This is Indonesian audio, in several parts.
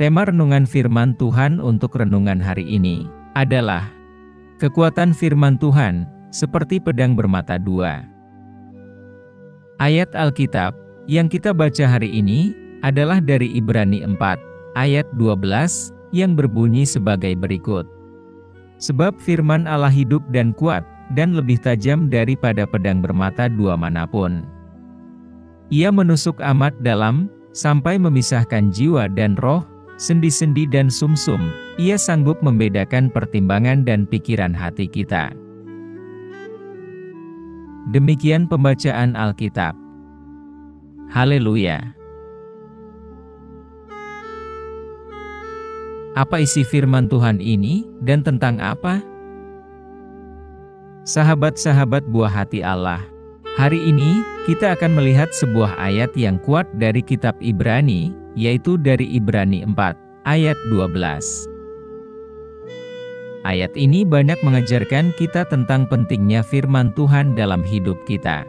Tema renungan firman Tuhan untuk renungan hari ini adalah kekuatan firman Tuhan seperti pedang bermata dua. Ayat Alkitab yang kita baca hari ini adalah dari Ibrani 4 ayat 12 yang berbunyi sebagai berikut. Sebab firman Allah hidup dan kuat dan lebih tajam daripada pedang bermata dua manapun. Ia menusuk amat dalam sampai memisahkan jiwa dan roh, sendi-sendi dan sumsum. Ia sanggup membedakan pertimbangan dan pikiran hati kita. Demikian pembacaan Alkitab. Haleluya. Apa isi firman Tuhan ini dan tentang apa? Sahabat-sahabat buah hati Allah, hari ini kita akan melihat sebuah ayat yang kuat dari kitab Ibrani, yaitu dari Ibrani 4 ayat 12. Ayat ini banyak mengajarkan kita tentang pentingnya firman Tuhan dalam hidup kita.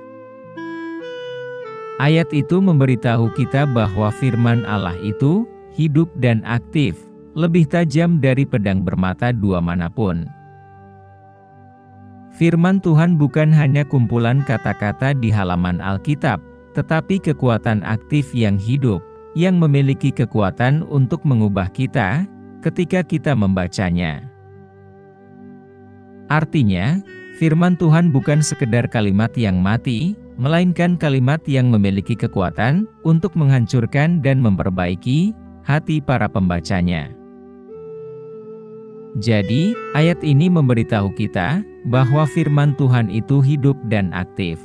Ayat itu memberitahu kita bahwa firman Allah itu hidup dan aktif, lebih tajam dari pedang bermata dua manapun. Firman Tuhan bukan hanya kumpulan kata-kata di halaman Alkitab, tetapi kekuatan aktif yang hidup, yang memiliki kekuatan untuk mengubah kita ketika kita membacanya. Artinya, firman Tuhan bukan sekedar kalimat yang mati, melainkan kalimat yang memiliki kekuatan untuk menghancurkan dan memperbaiki hati para pembacanya. Jadi, ayat ini memberitahu kita bahwa firman Tuhan itu hidup dan aktif.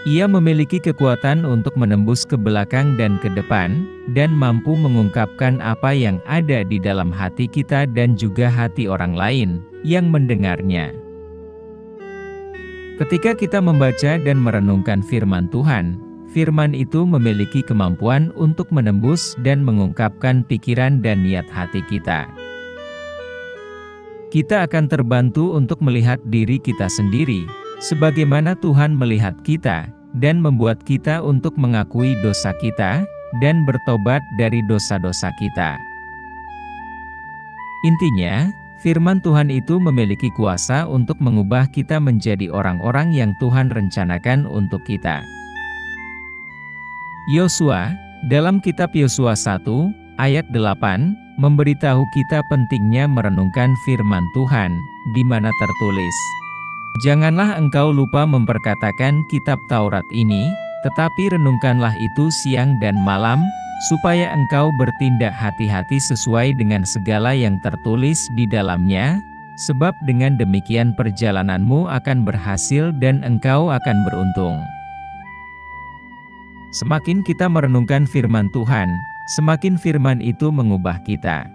Ia memiliki kekuatan untuk menembus ke belakang dan ke depan, dan mampu mengungkapkan apa yang ada di dalam hati kita dan juga hati orang lain yang mendengarnya. Ketika kita membaca dan merenungkan firman Tuhan, firman itu memiliki kemampuan untuk menembus dan mengungkapkan pikiran dan niat hati kita. Kita akan terbantu untuk melihat diri kita sendiri, sebagaimana Tuhan melihat kita, dan membuat kita untuk mengakui dosa kita, dan bertobat dari dosa-dosa kita. Intinya, firman Tuhan itu memiliki kuasa untuk mengubah kita menjadi orang-orang yang Tuhan rencanakan untuk kita. Yosua, dalam kitab Yosua 1, ayat 8, memberitahu kita pentingnya merenungkan firman Tuhan, di mana tertulis, "Janganlah engkau lupa memperkatakan kitab Taurat ini, tetapi renungkanlah itu siang dan malam, supaya engkau bertindak hati-hati sesuai dengan segala yang tertulis di dalamnya, sebab dengan demikian perjalananmu akan berhasil dan engkau akan beruntung." Semakin kita merenungkan firman Tuhan, semakin firman itu mengubah kita.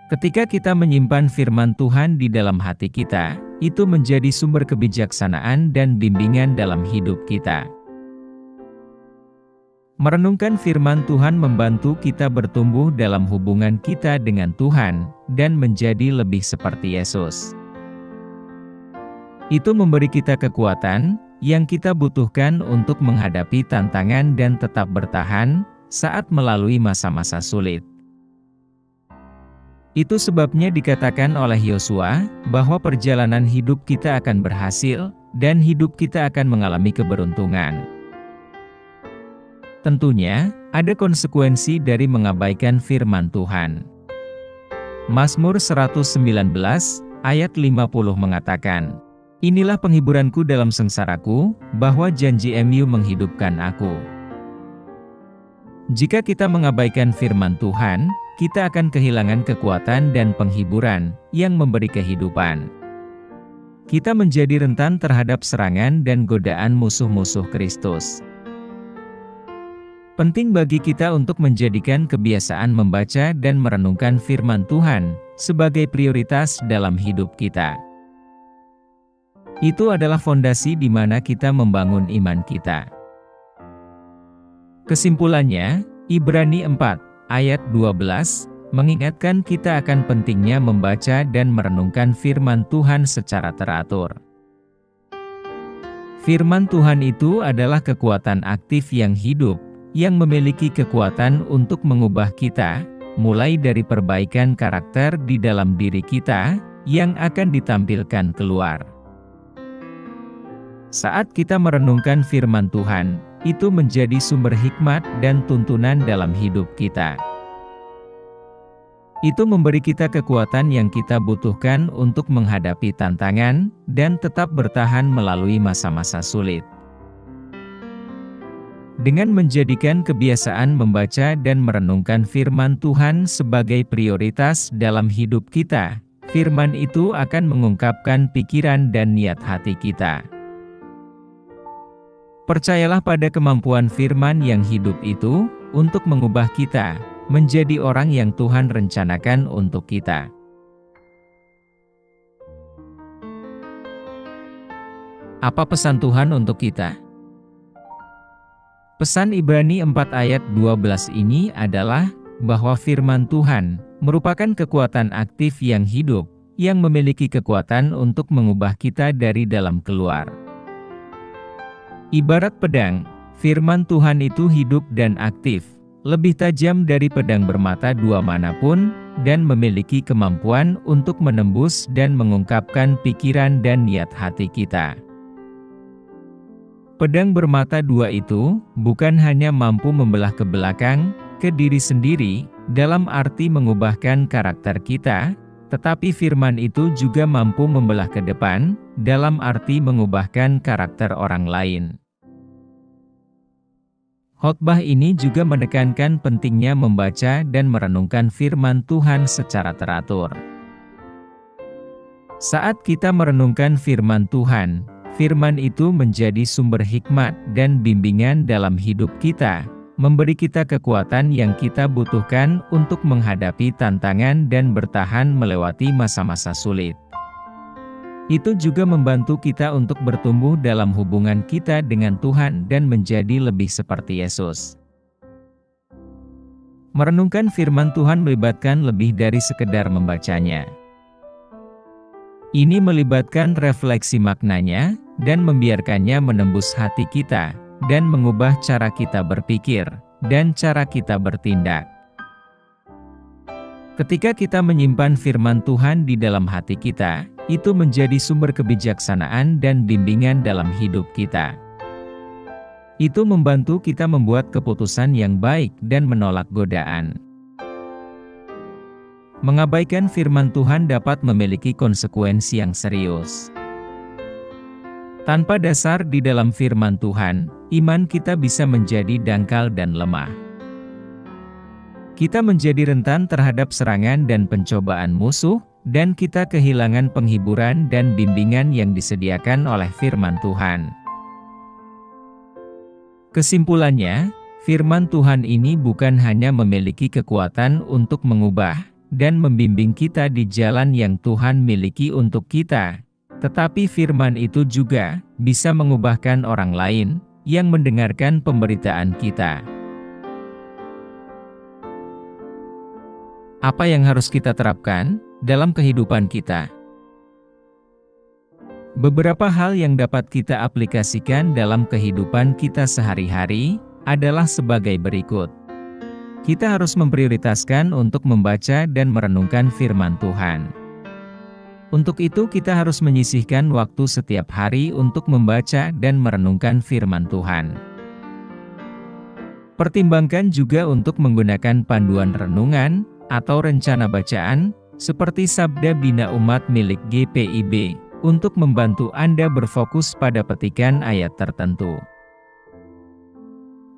Ketika kita menyimpan firman Tuhan di dalam hati kita, itu menjadi sumber kebijaksanaan dan bimbingan dalam hidup kita. Merenungkan firman Tuhan membantu kita bertumbuh dalam hubungan kita dengan Tuhan, dan menjadi lebih seperti Yesus. Itu memberi kita kekuatan yang kita butuhkan untuk menghadapi tantangan dan tetap bertahan saat melalui masa-masa sulit. Itu sebabnya dikatakan oleh Yosua bahwa perjalanan hidup kita akan berhasil dan hidup kita akan mengalami keberuntungan. Tentunya, ada konsekuensi dari mengabaikan firman Tuhan. Mazmur 119 ayat 50 mengatakan, "Inilah penghiburanku dalam sengsaraku, bahwa janji-Mu menghidupkan aku." Jika kita mengabaikan firman Tuhan, kita akan kehilangan kekuatan dan penghiburan yang memberi kehidupan. Kita menjadi rentan terhadap serangan dan godaan musuh-musuh Kristus. Penting bagi kita untuk menjadikan kebiasaan membaca dan merenungkan firman Tuhan sebagai prioritas dalam hidup kita. Itu adalah fondasi di mana kita membangun iman kita. Kesimpulannya, Ibrani 4 ayat 12 mengingatkan kita akan pentingnya membaca dan merenungkan firman Tuhan secara teratur. Firman Tuhan itu adalah kekuatan aktif yang hidup, yang memiliki kekuatan untuk mengubah kita, mulai dari perbaikan karakter di dalam diri kita, yang akan ditampilkan keluar. Saat kita merenungkan firman Tuhan, itu menjadi sumber hikmat dan tuntunan dalam hidup kita. Itu memberi kita kekuatan yang kita butuhkan untuk menghadapi tantangan, dan tetap bertahan melalui masa-masa sulit. Dengan menjadikan kebiasaan membaca dan merenungkan firman Tuhan sebagai prioritas dalam hidup kita, firman itu akan mengungkapkan pikiran dan niat hati kita. Percayalah pada kemampuan firman yang hidup itu, untuk mengubah kita, menjadi orang yang Tuhan rencanakan untuk kita. Apa pesan Tuhan untuk kita? Pesan Ibrani 4 ayat 12 ini adalah, bahwa firman Tuhan merupakan kekuatan aktif yang hidup, yang memiliki kekuatan untuk mengubah kita dari dalam keluar. Ibarat pedang, firman Tuhan itu hidup dan aktif, lebih tajam dari pedang bermata dua manapun, dan memiliki kemampuan untuk menembus dan mengungkapkan pikiran dan niat hati kita. Pedang bermata dua itu bukan hanya mampu membelah ke belakang, ke diri sendiri, dalam arti mengubahkan karakter kita, tetapi firman itu juga mampu membelah ke depan, dalam arti mengubahkan karakter orang lain. Khotbah ini juga menekankan pentingnya membaca dan merenungkan firman Tuhan secara teratur. Saat kita merenungkan firman Tuhan, firman itu menjadi sumber hikmat dan bimbingan dalam hidup kita, memberi kita kekuatan yang kita butuhkan untuk menghadapi tantangan dan bertahan melewati masa-masa sulit. Itu juga membantu kita untuk bertumbuh dalam hubungan kita dengan Tuhan dan menjadi lebih seperti Yesus. Merenungkan firman Tuhan melibatkan lebih dari sekedar membacanya. Ini melibatkan refleksi maknanya, dan membiarkannya menembus hati kita, dan mengubah cara kita berpikir, dan cara kita bertindak. Ketika kita menyimpan firman Tuhan di dalam hati kita, itu menjadi sumber kebijaksanaan dan bimbingan dalam hidup kita. Itu membantu kita membuat keputusan yang baik dan menolak godaan. Mengabaikan firman Tuhan dapat memiliki konsekuensi yang serius. Tanpa dasar di dalam firman Tuhan, iman kita bisa menjadi dangkal dan lemah. Kita menjadi rentan terhadap serangan dan pencobaan musuh, dan kita kehilangan penghiburan dan bimbingan yang disediakan oleh firman Tuhan. Kesimpulannya, firman Tuhan ini bukan hanya memiliki kekuatan untuk mengubah dan membimbing kita di jalan yang Tuhan miliki untuk kita, tetapi firman itu juga bisa mengubahkan orang lain yang mendengarkan pemberitaan kita. Apa yang harus kita terapkan dalam kehidupan kita? Beberapa hal yang dapat kita aplikasikan dalam kehidupan kita sehari-hari adalah sebagai berikut. Kita harus memprioritaskan untuk membaca dan merenungkan firman Tuhan. Untuk itu kita harus menyisihkan waktu setiap hari untuk membaca dan merenungkan firman Tuhan. Pertimbangkan juga untuk menggunakan panduan renungan atau rencana bacaan, seperti Sabda Bina Umat milik GPIB, untuk membantu Anda berfokus pada petikan ayat tertentu.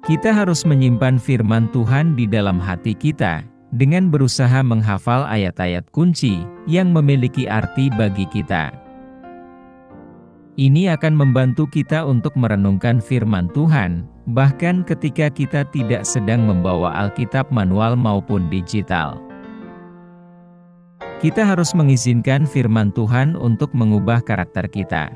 Kita harus menyimpan firman Tuhan di dalam hati kita, dengan berusaha menghafal ayat-ayat kunci yang memiliki arti bagi kita. Ini akan membantu kita untuk merenungkan firman Tuhan, bahkan ketika kita tidak sedang membawa Alkitab manual maupun digital. Kita harus mengizinkan firman Tuhan untuk mengubah karakter kita.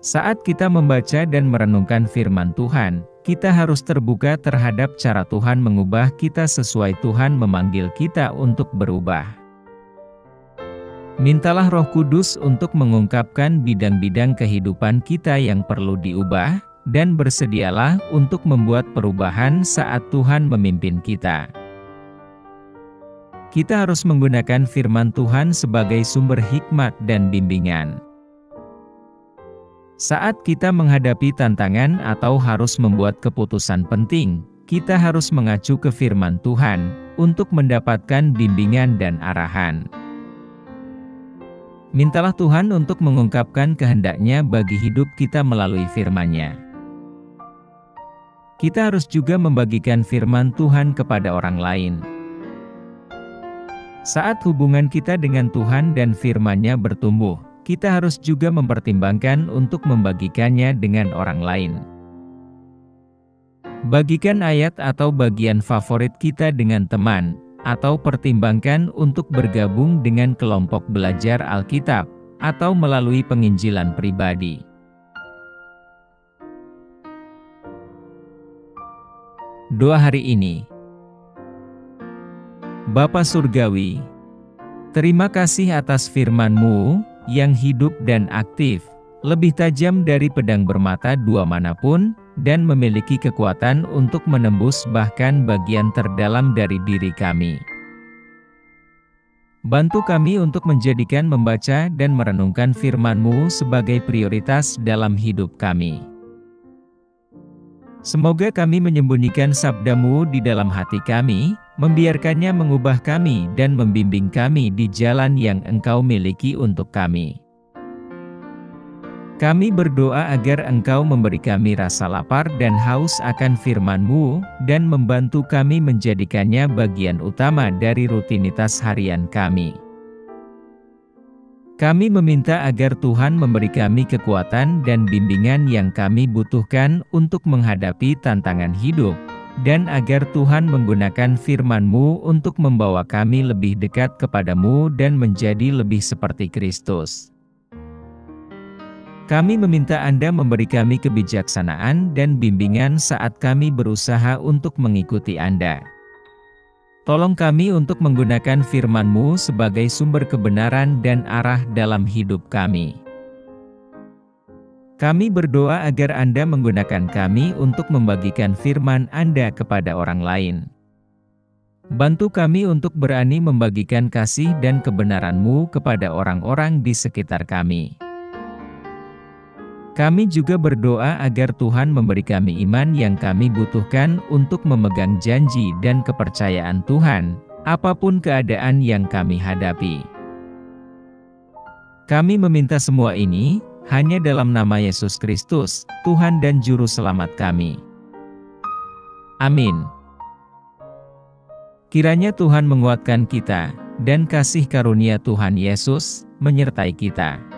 Saat kita membaca dan merenungkan firman Tuhan, kita harus terbuka terhadap cara Tuhan mengubah kita sesuai Tuhan memanggil kita untuk berubah. Mintalah Roh Kudus untuk mengungkapkan bidang-bidang kehidupan kita yang perlu diubah, dan bersedialah untuk membuat perubahan saat Tuhan memimpin kita. Kita harus menggunakan firman Tuhan sebagai sumber hikmat dan bimbingan. Saat kita menghadapi tantangan atau harus membuat keputusan penting, kita harus mengacu ke firman Tuhan untuk mendapatkan bimbingan dan arahan. Mintalah Tuhan untuk mengungkapkan kehendak-Nya bagi hidup kita melalui firman-Nya. Kita harus juga membagikan firman Tuhan kepada orang lain. Saat hubungan kita dengan Tuhan dan firman-Nya bertumbuh, kita harus juga mempertimbangkan untuk membagikannya dengan orang lain. Bagikan ayat atau bagian favorit kita dengan teman, atau pertimbangkan untuk bergabung dengan kelompok belajar Alkitab, atau melalui penginjilan pribadi. Doa hari ini. Bapa Surgawi, terima kasih atas firman-Mu yang hidup dan aktif, lebih tajam dari pedang bermata dua manapun, dan memiliki kekuatan untuk menembus bahkan bagian terdalam dari diri kami. Bantu kami untuk menjadikan membaca dan merenungkan firman-Mu sebagai prioritas dalam hidup kami. Semoga kami menyembunyikan sabda-Mu di dalam hati kami, membiarkannya mengubah kami dan membimbing kami di jalan yang Engkau miliki untuk kami. Kami berdoa agar Engkau memberi kami rasa lapar dan haus akan firman-Mu, dan membantu kami menjadikannya bagian utama dari rutinitas harian kami. Kami meminta agar Tuhan memberi kami kekuatan dan bimbingan yang kami butuhkan untuk menghadapi tantangan hidup, dan agar Tuhan menggunakan firman-Mu untuk membawa kami lebih dekat kepada-Mu dan menjadi lebih seperti Kristus. Kami meminta Anda memberi kami kebijaksanaan dan bimbingan saat kami berusaha untuk mengikuti Anda. Tolong kami untuk menggunakan firman-Mu sebagai sumber kebenaran dan arah dalam hidup kami. Kami berdoa agar Anda menggunakan kami untuk membagikan firman Anda kepada orang lain. Bantu kami untuk berani membagikan kasih dan kebenaran-Mu kepada orang-orang di sekitar kami. Kami juga berdoa agar Tuhan memberi kami iman yang kami butuhkan untuk memegang janji dan kepercayaan Tuhan, apapun keadaan yang kami hadapi. Kami meminta semua ini hanya dalam nama Yesus Kristus, Tuhan dan Juru Selamat kami. Amin. Kiranya Tuhan menguatkan kita, dan kasih karunia Tuhan Yesus menyertai kita.